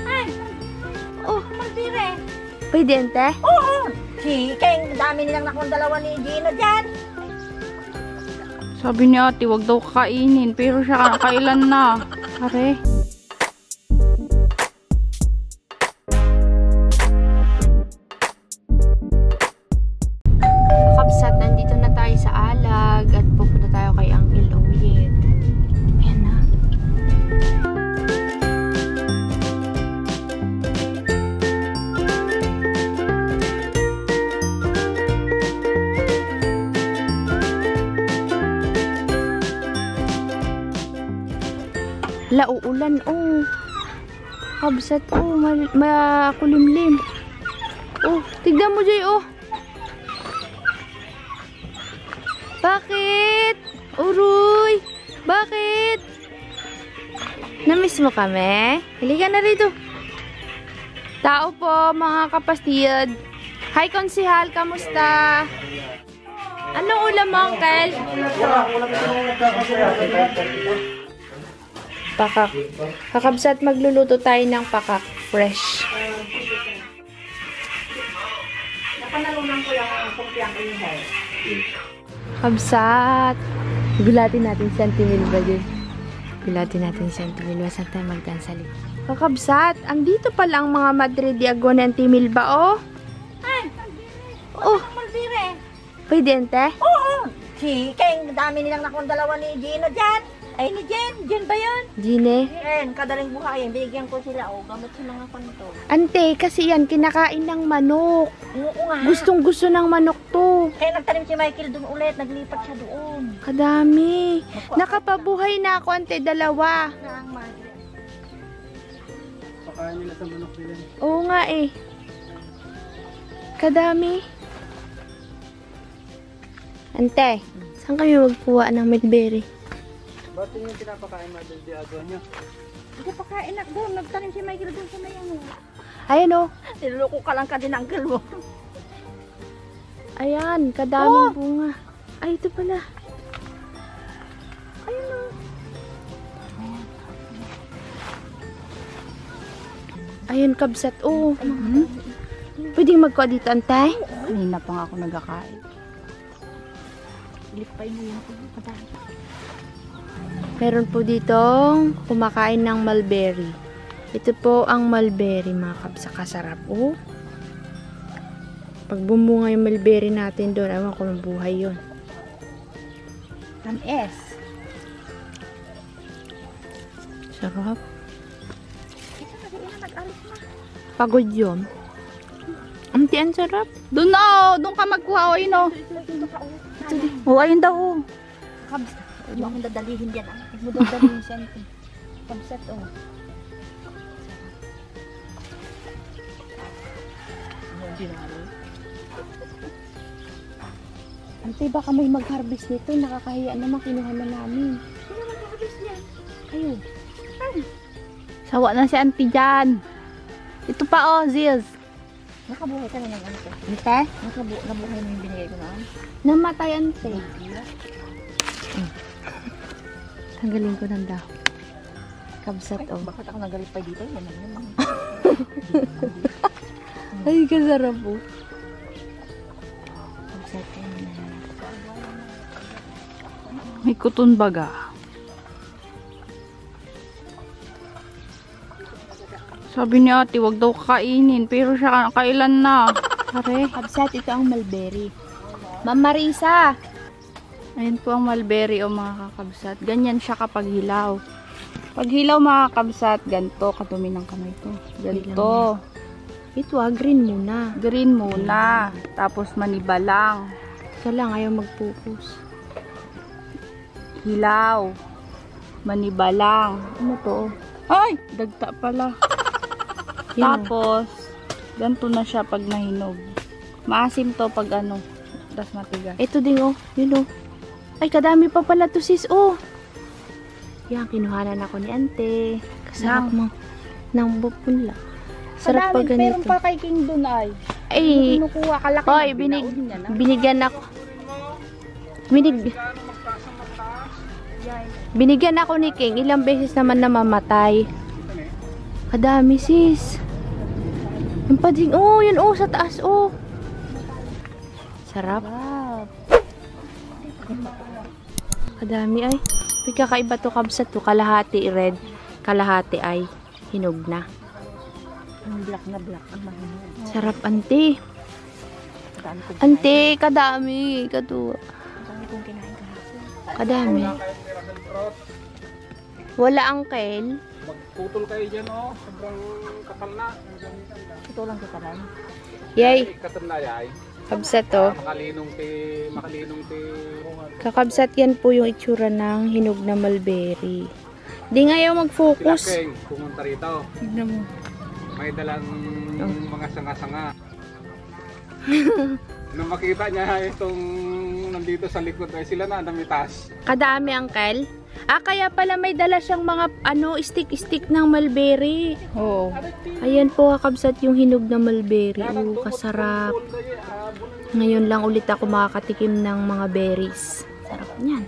Ay, Oh, malbire. pwede ente? Oo. Si Keng, dami nilang nakuha dalawa ni Gino dyan. Sabi ni ate, wag daw kakainin. Pero siya kailan na. Pare. Kapsat, nandito na tayo sa Alag at pupunta tayo kay Uncle Oyet. Ayan na. Uulan, oh. Kabsat, oh. Makulimlim. Oh, tignan mo, Jay, oh. Bakit? Uruy! Bakit? Namiss mo kami? Halika na rito. Tao po, mga kapastid. Hi, Konsihal. Kamusta? Anong ulam mo, Uncle? Pakak. Kakabsat, magluluto tayo ng pakak. Fresh. Napanalunan ko lang ang kumpiang ihay. Kabsat. Gulatin natin si Antimil ba dyan? Gulatin natin si Antimil. Saan tayo magdansali? Kakabsat, andito pala ang mga Madre Diago ni Antimil ba, oh? Ay, Oh, malbire. pwede ente? Oo. Si Keng, dami nilang nakuha dalawa ni Gino dyan. Ay, ni Jen. Jen ba yun? Gine. Jen, kadaling buhayin. Bigyan ko sila, oh. Gamot sa mga kanto. Ante, kasi yan, kinakain ng manok. Oo nga. Gustong gusto ng manok to. Kaya nagtanim si Michael doon ulit. Naglipat siya doon. Kadami. Nakapabuhay na ako, ante, dalawa. Na ang madre. Pakain nila sa manok nila. Oo nga eh. Kadami. Ante, saan kayo magkuha ng medberry? Ba't yun yung pinapakain mo doon diagaw niyo? Hindi pa kain na doon. Nagtanim si Michael doon sa mayan. Ayan oh. Niluloko ka lang ka din ang mo. Ayan, kadaming bunga. Ay, ito pala. Ayun o. Ayan, kabsat. Oh. Pwedeng magkuha dito, antay? Kanina pa nga ako nagkakain. Lipay mo yung kadami. Meron po ditong kumakain ng mulberry. Ito po ang mulberry, mga kabsa. Kasarap, oh. Pag bumunga yung mulberry natin doon, ewan ko mabuhay yun. Tamis. Sarap. Ito kasi ina nag-alis na. Pagod yun. Ang sarap. Doon na, oh. Doon ka magkuha, oh, yun, oh. Ito ka o. Oh, ayun daw, oh. Kabs. Huwag mo akong dadalihin dyan. Huwag mo dadalihin siya. Kabsat o. Ante, baka may mag-harvest nito. Nakakahiya naman, kinuha na namin. Sino mag-harvest niya? Kayo. Sawa na si auntie dyan. Ito pa, oh, Zills. Nakabuhay ka na ng ano ko. Ante? Nabuhay mo yung binigay ko noon. Namatay, ante. Tanggalin ko ng dahon. Kabsat, Ay, oh. bakit ako nagalipay dito? Yan lang naman. Ay, kasarap po. Kabsat, yun na. May kuton baga. Sabi ni ate, wag daw kakainin. Pero siya kailan na. Pare. Kabsat, ito ang mulberry. Ma'am Marisa! Ayan po ang mulberry, o mga kakabsat. Ganyan siya kapag hilaw. Pag hilaw, mga kakabsat, ganito. Kadumi ng kamay ko. Ganito. Ito green muna. Green muna. Tapos maniba lang. Ika lang, ayaw mag-focus. Hilaw. Maniba lang. Ano to? Ay! Dagta pala. Yun. Tapos, ganito na siya pag nahinog. Maasim to pag ano. Tas matigas. Ito din, oh. Yun, oh. Ay, kadami pa pala to, sis, oh. Yan, kinuhanan ako ni ante. Kasarap mo. Nang bupula. Sarap pa ganito. Meron pa kay King doon ay. Ay, Kinukuha ka laki. oy, binigyan ako. Binigyan ako ni King. Ilang beses naman na mamatay. Kadami sis. Yung pading, oh, yun oh, sa taas oh. Sarap. Kadami ay. Kakaiba to kabsat to. Kalahati red, kalahati ay hinog na. Ang black na black. Ang mahina. Sarap ante. Kadami kong Ante, kadami. Katuwa. Kadami kong kinain kahapon. Kadami. Wala angkel. Magputol kayo dyan, oh. Sobrang kapal na. Ito lang sa taray. Yay, Katam na yay. kabsat to. Makalinong ti. Kakabsat yan po yung itsura ng hinog na mulberry. Di nga ayaw mag-focus. Pilakeng, pumunta rito. Tignan mo. May dalang Oh. mga sanga-sanga. Nung makita niya itong nandito sa likod, ay sila na namitas. Kadami angkel. Ah, kaya pala may dala siyang mga stick-stick ng mulberry. Oo. Ayan po kakabsat yung hinog na mulberry. Oh, kasarap. Ngayon lang ulit ako makakatikim ng mga berries. Sarap niyan.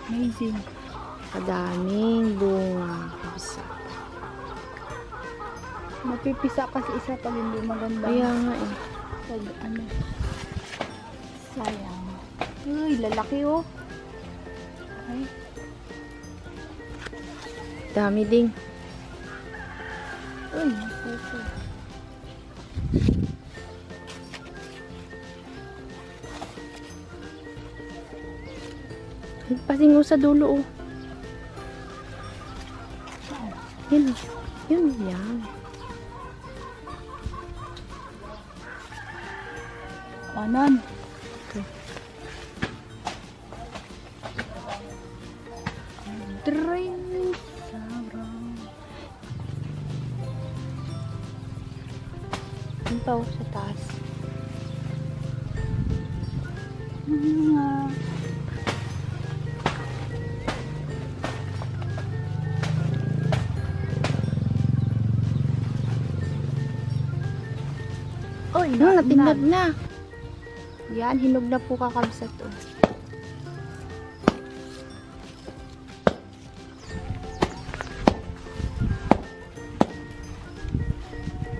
Amazing. Kadaming bunga. Kabsat. Mapipisa kasi isa pag hindi maganda. Kaya nga eh. Pag ano. Sayang. Uy, lalaki oh. Ay. Dami ding. Uy, puso. Patingo sa dulo oh. Yun. Yun yan. Kanan. Drink. Yun pa oh, sa taas. Uy, No, natinag na. Yan, hinog na po kakabsat to.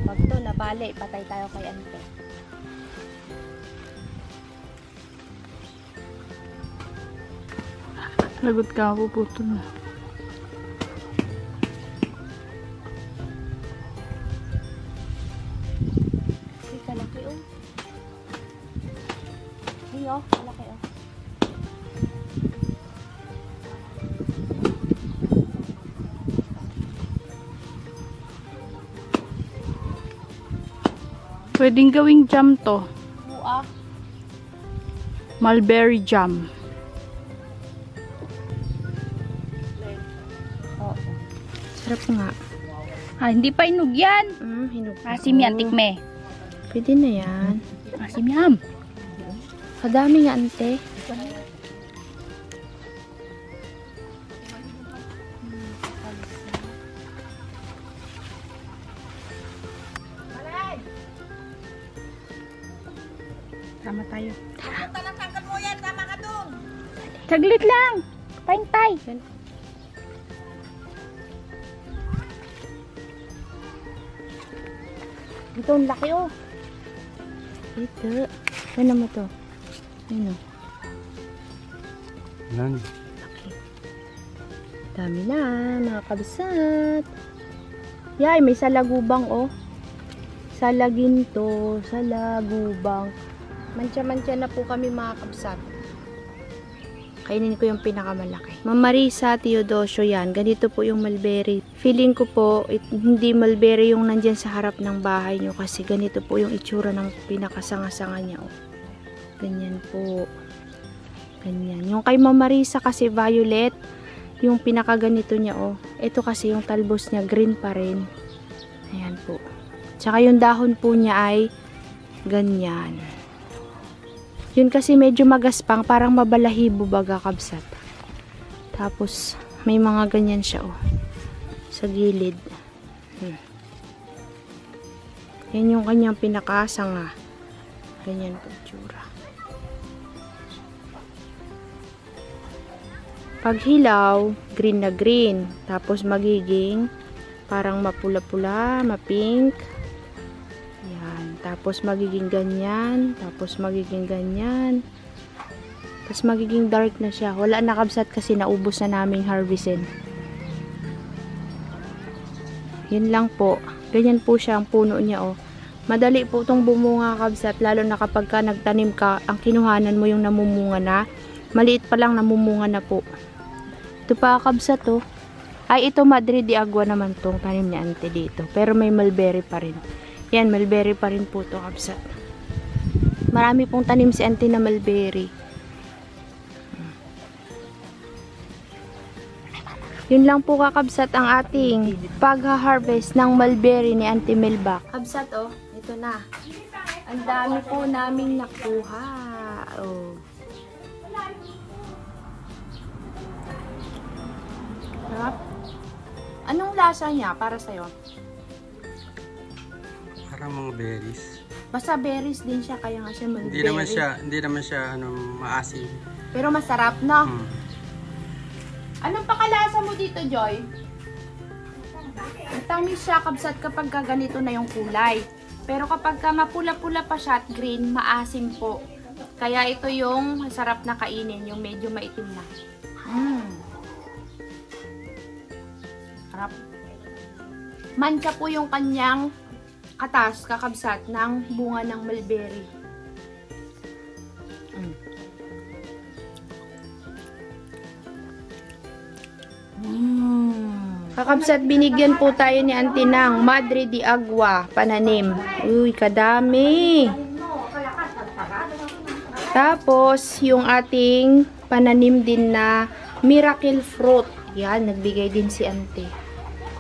Pag to napali, patay tayo kay ante. Lagot ka, puputol na. Ay, kalaki oh. Ay oh, kalaki oh. Pwedeng gawing jam to. Buah. Mulberry jam. Oo. Sarap nga. Ah, hindi pa inog yan. Hinog na. Asim yan, tikme. Pwede na yan. Asim yan. Kadami nga ante. Tama tayo. Talang mo yan, tama ka dun. Saglit lang. Tay. Ito, ang laki oh. Ito. Ano mo to? Ano? Yan. Laki. Dami na, mga kabsat. Yay, may salagubang oh. Salaginto, salagubang. Mantsa-mantsa na po kami mga kabsat. Kainin ko yung pinakamalaki. Mama Marisa, Teodosio yan. Ganito po yung mulberry. Feeling ko po, hindi mulberry yung nandyan sa harap ng bahay nyo kasi ganito po yung itsura ng pinakasanga-sanga niya. Oh. Ganyan po. Ganyan. Yung kay Mama Marisa kasi violet, yung pinakaganito niya. Oh. Ito kasi yung talbos niya, green pa rin. Ayan po. Tsaka yung dahon po niya ay ganyan. Yun kasi medyo magaspang, parang mabalahibo baga kabsat. Tapos may mga ganyan siya oh. Sa gilid. Yan yung kanyang pinakasanga. Ganyan po tsura. Pag hilaw, green na green. Tapos magiging parang mapula-pula, mapink. Yan. Tapos magiging ganyan. Tapos magiging ganyan. Tapos magiging dark na siya. Wala na kabsat kasi naubos na naming harvestin. Yun lang po. Ganyan po siya ang puno niya, oh. Madali po itong bumunga kabsat, lalo na kapag ka nagtanim ka, ang kinuhanan mo yung namumunga na. Maliit pa lang namumunga na po. Ito pa kabsat, oh. Ay, ito Madre de Agua naman tong tanim ni Ante dito. Pero may mulberry pa rin. Yan, mulberry pa rin po to kabsat. Marami pong tanim si Ante na mulberry. Yun lang po kakabsat ang ating pag-harvest ng mulberry ni Auntie Melba. Kabsat, oh, ito na. Ang dami po naming nakuha. Oh. Sarap. Anong lasa niya para sa'yo? Parang mga berries. Basta berries din siya, kaya nga siya mulberry. Hindi naman siya maasim. Pero masarap, no? Hmm. Anong pakalasa mo dito, Joy? Matamis siya kabsat kapag ganito na yung kulay. Pero kapag mapula-pula pa siya at green, maasim po. Kaya ito yung masarap na kainin, yung medyo maitim na. Sarap. Mancha po yung kanyang katas, kakabsat, ng bunga ng mulberry. Kakabsat, binigyan po tayo ni Auntie ng Madre de Agua pananim. Uy, kadami. Tapos, yung ating pananim din na miracle fruit. Yan, nagbigay din si Auntie.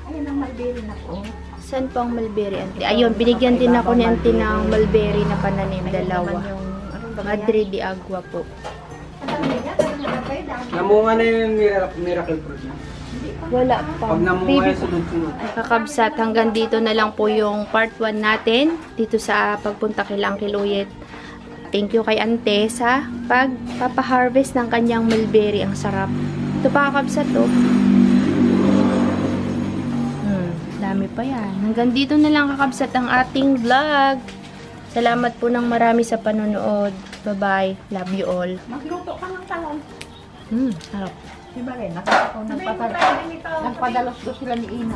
Ayun ang mulberry na po. Saan po ang mulberry, Auntie? Ayun, binigyan din ako ni Auntie ng mulberry na pananim, dalawa. Madre de Agua po. Namunga na yung miracle fruit niya. Wala pa. Pag namunga yung sunod-sunod. Kakabsat, hanggang dito na lang po yung part 1 natin dito sa pagpunta kay Uncle Uyet. Thank you kay Ante sa pagpapaharvest ng kanyang mulberry. Ang sarap. Ito pa kakabsat, oh. Dami pa yan. Hanggang dito na lang kakabsat ang ating vlog. Salamat po ng marami sa panonood. Bye-bye. Love you all. Magluto ka ng talong. Sarap. Diba rin, nagpadalos ko sila ni Ina.